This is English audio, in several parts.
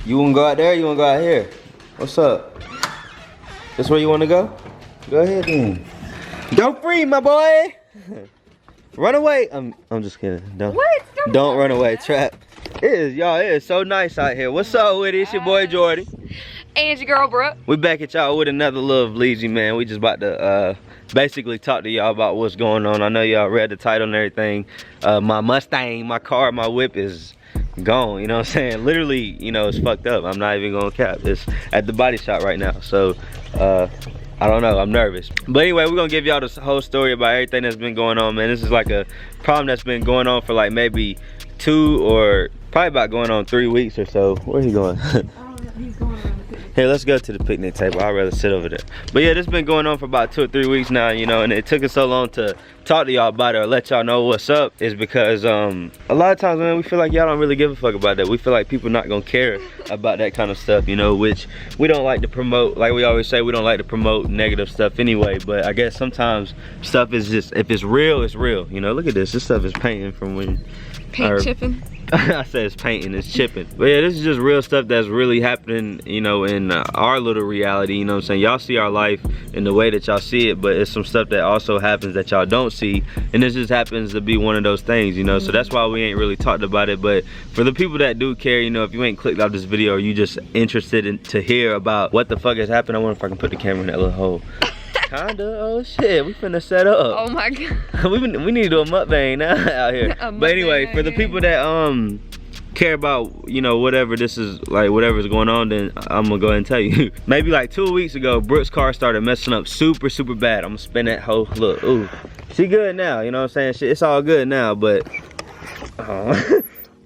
You wanna go out there or you wanna go out here? What's up? This where you wanna go? Go ahead then. Go free, my boy! Run away! I'm just kidding. Don't run away, trap. It is, y'all, it is so nice out here. What's up with it? It's your boy Jordy. And your girl Brooke. We back at y'all with another little vleezy, man. We just about to basically talk to y'all about what's going on. I know y'all read the title and everything. My Mustang, my car, my whip is gone, you know what I'm saying? Literally, you know, it's fucked up. I'm not even gonna cap. It's at the body shop right now. So I don't know, I'm nervous. But anyway, we're gonna give y'all this whole story about everything that's been going on, man. This is like a problem that's been going on for like maybe 2 or probably about going on 3 weeks or so. Where he going? He's going around the picnic. Here, let's go to the picnic table. I'd rather sit over there. But yeah, this has been going on for about 2 or 3 weeks now, you know, and it took us so long to talk to y'all about it or let y'all know what's up is because a lot of times, man, we feel like y'all don't really give a fuck about that. We feel like people not gonna care about that kind of stuff, you know, which we don't like to promote. Like we always say, we don't like to promote negative stuff anyway, but I guess sometimes stuff is just, if it's real, it's real. You know, look at this. This stuff is painting from when... Chipping. I said it's painting, it's chipping. But yeah, this is just real stuff that's really happening, you know, in our little reality, you know what I'm saying? Y'all see our life in the way that y'all see it, but it's some stuff that also happens that y'all don't see, and this just happens to be one of those things, you know? So that's why we ain't really talked about it. But for the people that do care, you know, if you ain't clicked off this video or you just interested in to hear about what the fuck has happened, I wonder if I can put the camera in that little hole. Kinda. Oh shit, we finna set up. Oh my god. we need to do a mukbang now out here. But anyway, for the people that care about, you know, whatever this is, like whatever's going on, then I'm gonna go ahead and tell you. Maybe like 2 weeks ago, Brooke's car started messing up super bad. I'm gonna spin that hoe. Look, ooh, she good now, you know what I'm saying? It's all good now, but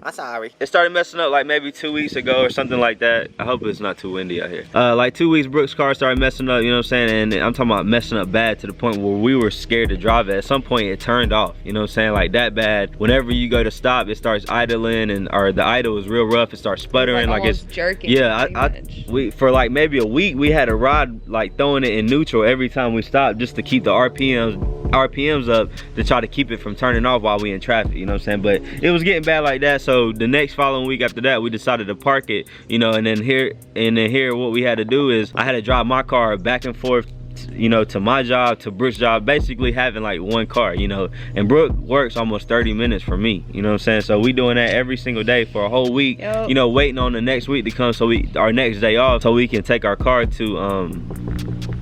I'm sorry. It started messing up like maybe 2 weeks ago or something like that. I hope it's not too windy out here. Like 2 weeks, Brooke's car started messing up, you know what I'm saying? And I'm talking about messing up bad to the point where we were scared to drive it. At some point it turned off, you know what I'm saying? Like that bad. Whenever you go to stop, it starts idling, and or the idle is real rough. It starts sputtering, like it's jerking. Yeah, we for like maybe a week we had a rod like throwing it in neutral every time we stopped just to keep the RPMs up to try to keep it from turning off while we in traffic, you know what I'm saying? But it was getting bad like that, so the next following week after that we decided to park it, you know, and then here what we had to do is I had to drive my car back and forth, you know, to my job, to Brooke's job, basically having like one car, you know, and Brooke works almost 30 minutes from me, you know what I'm saying? So we doing that every single day for a whole week, you know, waiting on the next week to come, so our next day off, so we can take our car to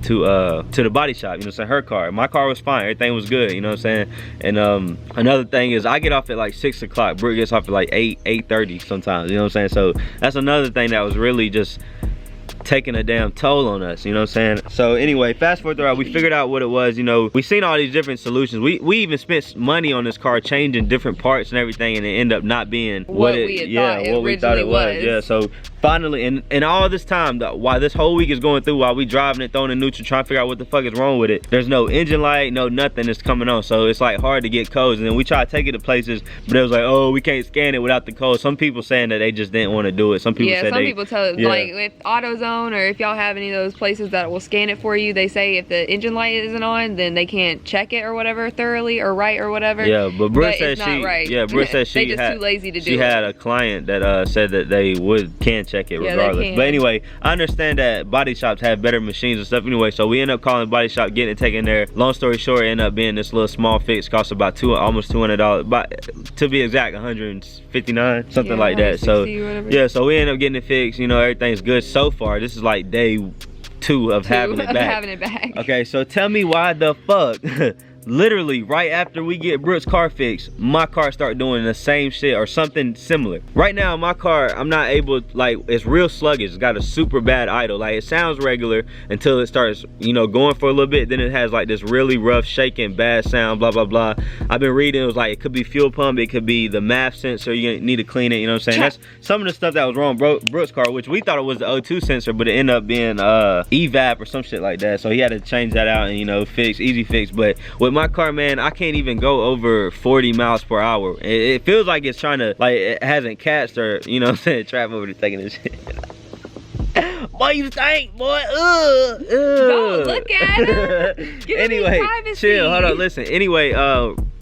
the body shop, you know what I'm saying? Her car, my car was fine, everything was good, you know what I'm saying? And another thing is I get off at like 6 o'clock, Brooke gets off at like 8:30 sometimes, you know what I'm saying? So that's another thing that was really just taking a damn toll on us, you know what I'm saying? So anyway, fast forward throughout, we figured out what it was, you know, we seen all these different solutions. We even spent money on this car, changing different parts and everything, and it ended up not being what we thought it was. Yeah, so finally, and all this time, while this whole week is going through, while we driving it, throwing in neutral, trying to figure out what the fuck is wrong with it, there's no engine light, no nothing that's coming on, so it's like hard to get codes. And then we try to take it to places, but it was like, oh, we can't scan it without the code. Some people saying that they just didn't want to do it. Some people said some people tell us, like with AutoZone, or if y'all have any of those places that will scan it for you, they say if the engine light isn't on, then they can't check it or whatever thoroughly or right or whatever. Yeah, but Brooke said Brooke said they just too lazy to do it. She had a client that said that they can check it regardless. But anyway, I understand that body shops have better machines and stuff anyway, so we end up calling the body shop, getting it taken there. Long story short, it ended up being this little small fix, cost about almost $200, but to be exact, 159, something like that. So yeah, so we end up getting it fixed, you know, everything's good so far. This is like day 2 of having it back. Okay, so tell me why the fuck literally right after we get Brooke's car fixed, my car start doing the same shit or something similar. Right now my car, I'm not able, like, it's real sluggish. It's got a super bad idle. Like, it sounds regular until it starts, you know, going for a little bit, then it has like this really rough shaking bad sound, blah blah blah. I've been reading, it was like it could be fuel pump, it could be the MAF sensor, you need to clean it, you know what I'm saying? That's some of the stuff that was wrong Brooke's car, which we thought it was the O2 sensor, but it ended up being evap or some shit like that, so he had to change that out and, you know, easy fix. But with my car, man, I can't even go over 40 miles per hour. It feels like it's trying to, like, it hasn't catched, or, you know what I'm saying, Trap over there taking this shit. Boy, you stink, boy. Don't look at him. Anyway, chill, hold on, listen. Anyway,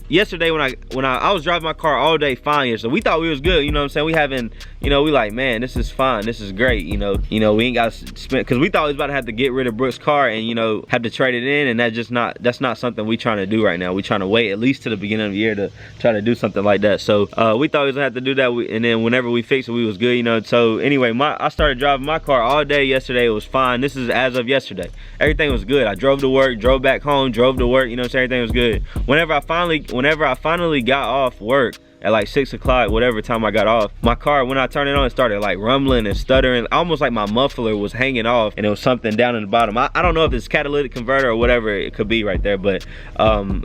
yesterday when I was driving my car all day fine yesterday. We thought we was good, you know what I'm saying? We having, you know, we like, man, this is fine, this is great, you know, we ain't got to spend, because we thought we was about to have to get rid of Brooke's car and, you know, have to trade it in, and that's not something we trying to do right now. We trying to wait at least to the beginning of the year to try to do something like that. So we thought we was gonna have to do that, and then whenever we fixed it, we was good, you know. So anyway, I started driving my car all day yesterday. It was fine. This is as of yesterday. Everything was good. I drove to work, drove back home, drove to work, you know what I'm saying? Everything was good. Whenever I finally got off work at like 6 o'clock, whatever time I got off, my car, when I turned it on, it started like rumbling and stuttering, almost like my muffler was hanging off, and it was something down in the bottom. I don't know if it's catalytic converter or whatever it could be right there, but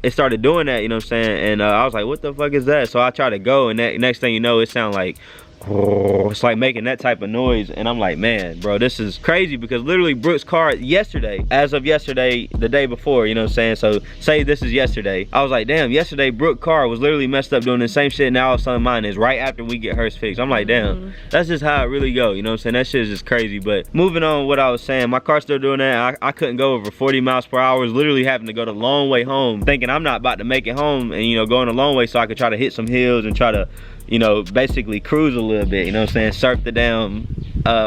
it started doing that, you know what I'm saying? And I was like, what the fuck is that? So I tried to go, and next thing you know, it sounded like, it's like making that type of noise, and I'm like, man, bro, this is crazy, because literally Brooke's car yesterday, as of yesterday, the day before, you know what I'm saying? So say this is yesterday, I was like, damn, yesterday Brooke's car was literally messed up doing the same shit, now all of a sudden mine is right after we get hers fixed. I'm like, damn, that's just how it really go, you know what I'm saying? That shit is just crazy. But moving on, what I was saying, my car's still doing that. I couldn't go over 40 miles per hour. I was literally having to go the long way home, thinking I'm not about to make it home, and, you know, going a long way so I could try to hit some hills and try to, you know, basically cruise a little bit, you know what I'm saying, surf the damn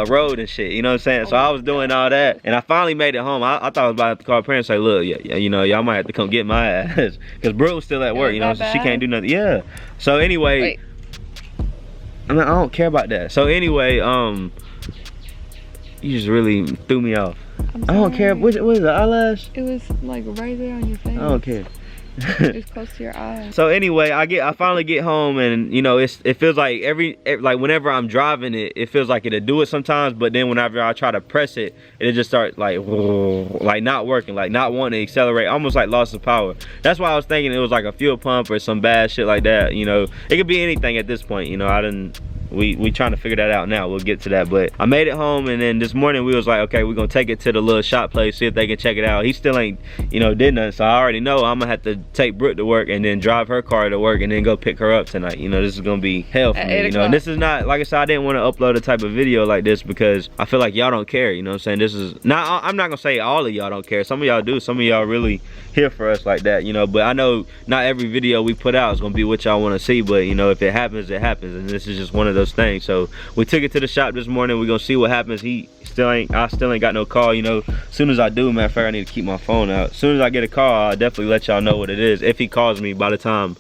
road and shit, you know what I'm saying? So I was doing all that, and I finally made it home. I thought I was about to call a parent and say, look, yeah, you know, y'all might have to come get my ass, because Brooke was still at work, you know, so she can't do nothing. Yeah. So anyway, wait. I mean, I don't care about that. So anyway, you just really threw me off. I don't care. What is the eyelash? It was like right there on your face. I don't care. It's close to your eye. So anyway, I finally get home, and, you know, it feels like like whenever I'm driving it feels like it'll do it sometimes, but then whenever I try to press it, it'll just start like not working, like not wanting to accelerate, almost like loss of power. That's why I was thinking it was like a fuel pump or some bad shit like that, you know. It could be anything at this point, you know. We trying to figure that out now. We'll get to that. But I made it home, and then this morning we was like, okay, we're gonna take it to the little shop place, see if they can check it out. He still ain't, you know, did nothing, so I already know I'm gonna have to take Brooke to work and then drive her car to work and then go pick her up tonight. You know, this is gonna be hell for me, you know. And this is not, like I said, I didn't want to upload a type of video like this because I feel like y'all don't care, you know what I'm saying? This is not, I'm not gonna say all of y'all don't care. Some of y'all do. Some of y'all really here for us like that, you know. But I know not every video we put out is gonna be what y'all want to see, but, you know, if it happens, it happens, and this is just one of those things. So we took it to the shop this morning. We're gonna see what happens. I still ain't got no call, you know. As soon as I do, matter of fact, I need to keep my phone out. As soon as I get a call, I'll definitely let y'all know what it is, if he calls me by the time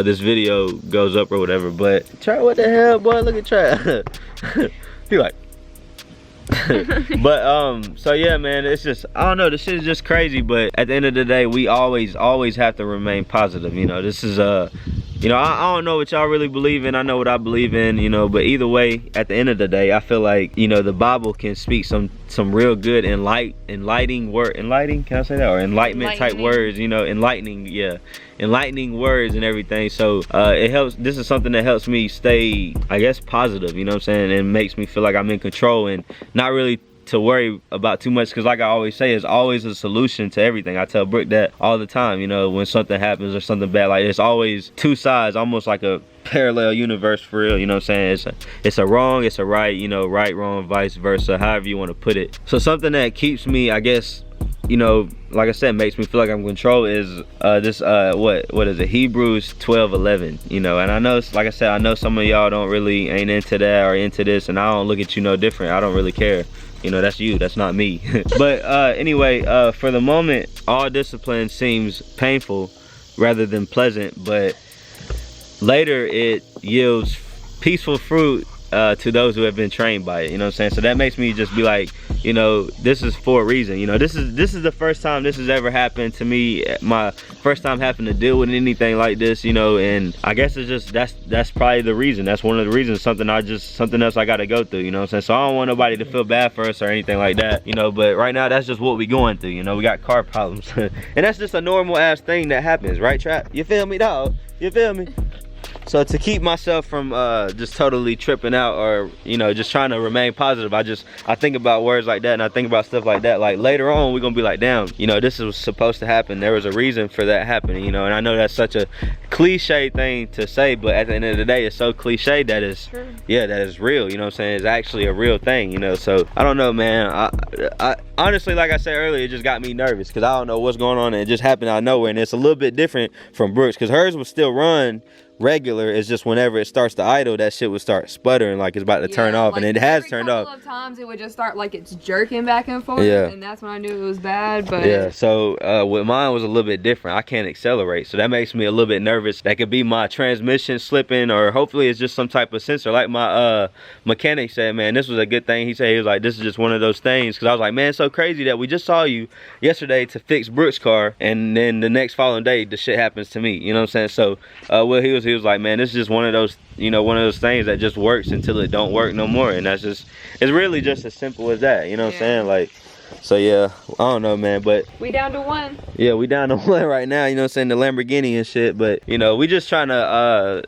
this video goes up or whatever. But Trap, what the hell, boy? Look at Trap. He like but so yeah, man, it's just, I don't know, this shit is just crazy. But at the end of the day, we always have to remain positive, you know. This is you know, I don't know what y'all really believe in. I know what I believe in, you know. But either way, at the end of the day, I feel like, you know, the Bible can speak some real good enlightening can I say that, or enlightenment type words, you know, enlightening words and everything. So it helps. This is something that helps me stay, I guess, positive, you know what I'm saying, and makes me feel like I'm in control and not really to worry about too much, because like I always say, there's always a solution to everything. I tell Brooke that all the time, you know. When something happens or something bad, like, there's always two sides, almost like a parallel universe for real, you know what I'm saying? It's a wrong, it's a right, you know, right, wrong, vice versa, however you want to put it. So something that keeps me, I guess, you know, like I said, makes me feel like I'm in control is this what is it, Hebrews 12:11, you know. And I know, like I said, I know some of y'all ain't into that or into this, and I don't look at you no different. I don't really care, you know. That's you, that's not me. But anyway, for the moment, all discipline seems painful rather than pleasant, but later it yields peaceful fruit to those who have been trained by it, you know what I'm saying? So that makes me just be like, you know, this is for a reason, you know. This is the first time this has ever happened to me, my first time having to deal with anything like this, you know. And I guess it's just, that's probably the reason. That's one of the reasons. Something else I gotta go through, you know what I'm saying? So I don't want nobody to feel bad for us or anything like that, you know. But right now, that's just what we going through, you know. We got car problems. And that's just a normal ass thing that happens, right, Trap? You feel me, dog? You feel me? So to keep myself from just totally tripping out, or, you know, just trying to remain positive, I think about words like that, and I think about stuff like that. Like later on, we're gonna be like, damn, you know, this was supposed to happen. There was a reason for that happening, you know. And I know that's such a cliche thing to say, but at the end of the day, it's so cliche that it's true. Yeah, that is real, you know what I'm saying? It's actually a real thing, you know. So I don't know, man. honestly, like I said earlier, it just got me nervous because I don't know what's going on, and it just happened out of nowhere. And it's a little bit different from Brooks because hers will still run regular. It's just whenever it starts to idle, that shit would start sputtering like it's about to turn off, like, and it has turned off. A couple of times it would just start like it's jerking back and forth, and that's when I knew it was bad. But yeah, so with mine was a little bit different. I can't accelerate, so that makes me a little bit nervous. That could be my transmission slipping, or hopefully it's just some type of sensor. Like my mechanic said, man, this was a good thing. He said, he was like, this is just one of those things, because I was like, man, it's so crazy that we just saw you yesterday to fix Brooks' car, and then the next following day the shit happens to me, you know what I'm saying? So well, he was like, man, this is just one of those, you know, one of those things that just works until it don't work no more. And that's just, it's really just as simple as that, you know what I'm saying? Like, so yeah, I don't know, man, but we down to one. Yeah, we down to one right now, you know what I'm saying, the Lamborghini and shit. But you know, we just trying to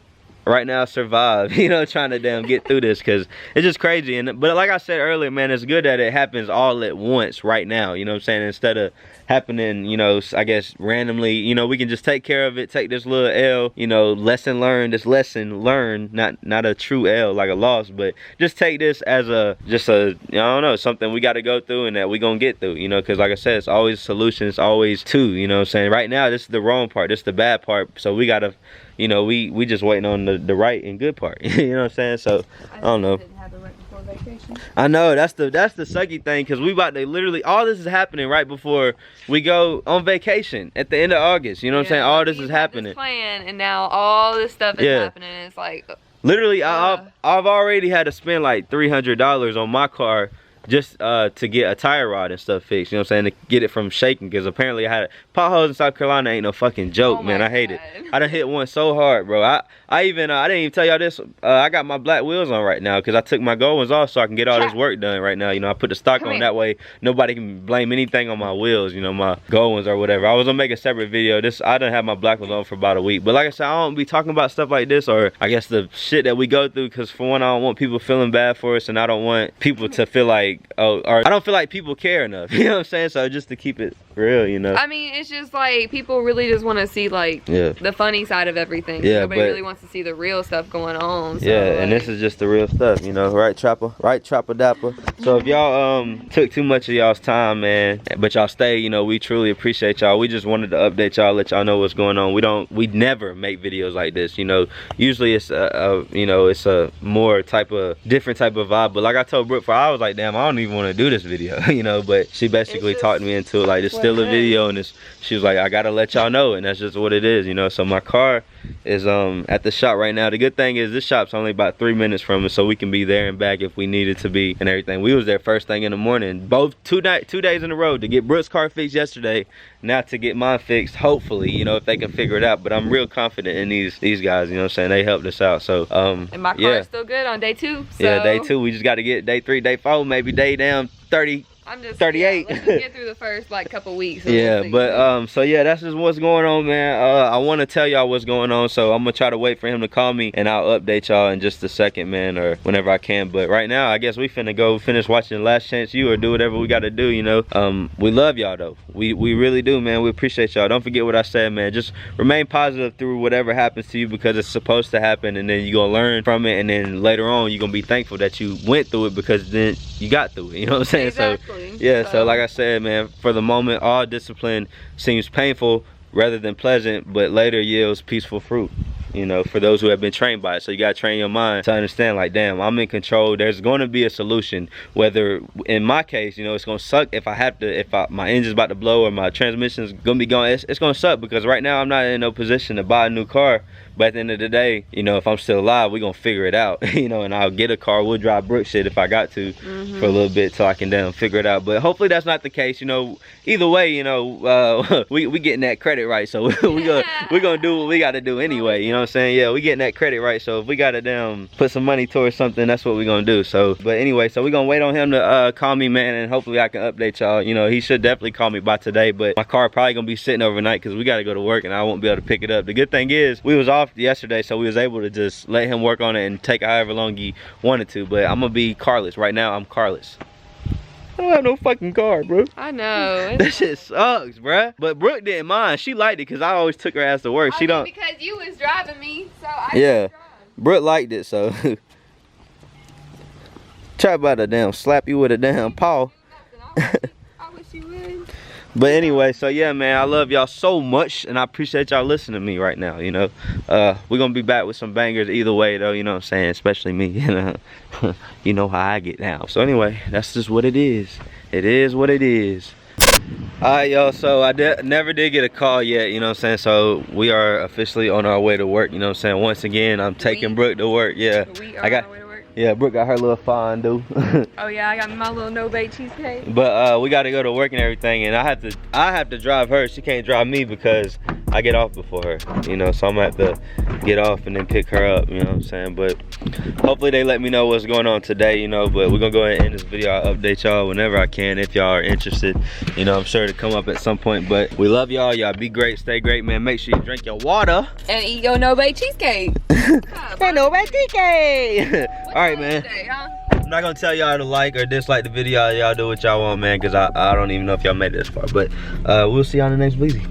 right now survive, you know, trying to damn get through this, because it's just crazy. And but like I said earlier, man, it's good that it happens all at once right now, you know what I'm saying, instead of happening, you know, I guess randomly. You know, we can just take care of it, take this little L, you know, lesson learned, this lesson learned, not a true L like a loss, but just take this as a, just a, I don't know, something we got to go through and that we gonna get through, you know, because like I said, it's always solutions, always two, you know what I'm saying. Right now this is the wrong part, this is the bad part, so we gotta, you know, we just waiting on the right and good part. You know what I'm saying? So I don't know. I know, that's the sucky thing, because we about to literally, all this is happening right before we go on vacation at the end of August, you know what I'm saying? All this is happening. Plan, and now all this stuff is happening, and it's like literally I've already had to spend like $300 on my car just to get a tire rod and stuff fixed, you know what I'm saying, to get it from shaking, because apparently I had potholes in South Carolina ain't no fucking joke, man. I hate it. I done hit one so hard, bro. I even I didn't even tell y'all this, I got my black wheels on right now because I took my gold ones off so I can get all this work done right now. You know, I put the stock on, that way nobody can blame anything on my wheels, you know, my gold ones or whatever. I was gonna make a separate video. I done have my black ones on for about a week, but like I said, I don't be talking about stuff like this, or I guess the shit that we go through, because for one, I don't want people feeling bad for us, and I don't want people to feel like, oh, or I don't feel like people care enough, you know what I'm saying? So just to keep it real, you know. I mean, it's just like people really just want to see like the funny side of everything. Nobody really wants to see the real stuff going on. So, and this is just the real stuff, you know, right, Trapper? Right, Trapper Dapper? So if y'all took too much of y'all's time, man, but y'all stay, you know, we truly appreciate y'all. We just wanted to update y'all, let y'all know what's going on. We never make videos like this, you know. Usually it's you know, it's a more different type of vibe. But like I told Brooke, I was like, damn, I don't even want to do this video, you know. But she basically talked me into it, like, it's still a video, and she was like, I gotta let y'all know, and that's just what it is, you know. So my car is at the shop right now. The good thing is this shop's only about 3 minutes from us, so we can be there and back if we needed to be and everything. We was there first thing in the morning, both two days in a row, to get Brooke's car fixed yesterday, now to get mine fixed, hopefully, you know, if they can figure it out. But I'm real confident in these guys, you know what I'm saying. They helped us out. So and my car is still good on day 2, so yeah, day 2, we just got to get day 3, day 4, maybe day down 30. I'm just 38. Let's just get through the first like couple weeks. Yeah, but so yeah, that's just what's going on, man. I want to tell y'all what's going on, so I'm gonna try to wait for him to call me, and I'll update y'all in just a second, man, or whenever I can. But right now, I guess we finna go finish watching Last Chance U, or do whatever we gotta do, you know. We love y'all though. We really do, man. We appreciate y'all. Don't forget what I said, man. Just remain positive through whatever happens to you, because it's supposed to happen, and then you're gonna learn from it, and then later on you're gonna be thankful that you went through it, because then you got through it, you know what I'm saying? Exactly. So yeah, so like I said, man, for the moment, all discipline seems painful rather than pleasant, but later yields peaceful fruit, you know, for those who have been trained by it. So you gotta train your mind to understand, like, damn, I'm in control. There's going to be a solution. Whether in my case, you know, it's gonna suck if my engine's about to blow, or my transmission's gonna be going. It's gonna suck, because right now I'm not in no position to buy a new car. But at the end of the day, you know, if I'm still alive, we're gonna figure it out. You know, and I'll get a car. We'll drive Brooke shit if I got to for a little bit, till I can figure it out. But hopefully that's not the case, you know. Either way, you know, we getting that credit right, so we're gonna do what we gotta do anyway, you know what I'm saying? Yeah, we getting that credit right, so if we gotta put some money towards something, that's what we're gonna do. So, but anyway, so we're gonna wait on him to call me, man, and hopefully I can update y'all. You know, he should definitely call me by today, but my car probably gonna be sitting overnight, because we gotta go to work and I won't be able to pick it up. The good thing is we was off yesterday, so we was able to just let him work on it and take however long he wanted to. But I'm gonna be carless right now. I'm carless. I don't have no fucking car, bro. I know. That shit sucks, bruh. But Brooke didn't mind. She liked it, because I always took her ass to work. Because you was driving me, so I yeah, Brooke liked it, so Try about to damn slap you with a damn paw. I But anyway, so yeah, man, I love y'all so much, and I appreciate y'all listening to me right now, you know. We're gonna be back with some bangers either way, though, you know what I'm saying? Especially me, you know. You know how I get down. So anyway, that's just what it is. It is what it is. Alright, y'all, so I never did get a call yet, you know what I'm saying? So we are officially on our way to work, you know what I'm saying? Once again, I'm taking Brooke to work, yeah. We are on our way to work. Yeah, Brooke got her little fondue. Oh yeah, I got my little no-bake cheesecake. But we got to go to work and everything, and I have to drive her. She can't drive me because I get off before her, you know. So I'm gonna have to get off and then pick her up, you know what I'm saying? But hopefully they let me know what's going on today, you know. But we're gonna go ahead and end this video. I'll update y'all whenever I can if y'all are interested. You know, I'm sure to come up at some point. But we love y'all. Y'all be great, stay great, man. Make sure you drink your water and eat your no-bake cheesecake. Hey, no-bake cheesecake. All right, man. Today, huh? I'm not gonna tell y'all to like or dislike the video. Y'all do what y'all want, man, because I don't even know if y'all made it this far. But we'll see y'all in the next video.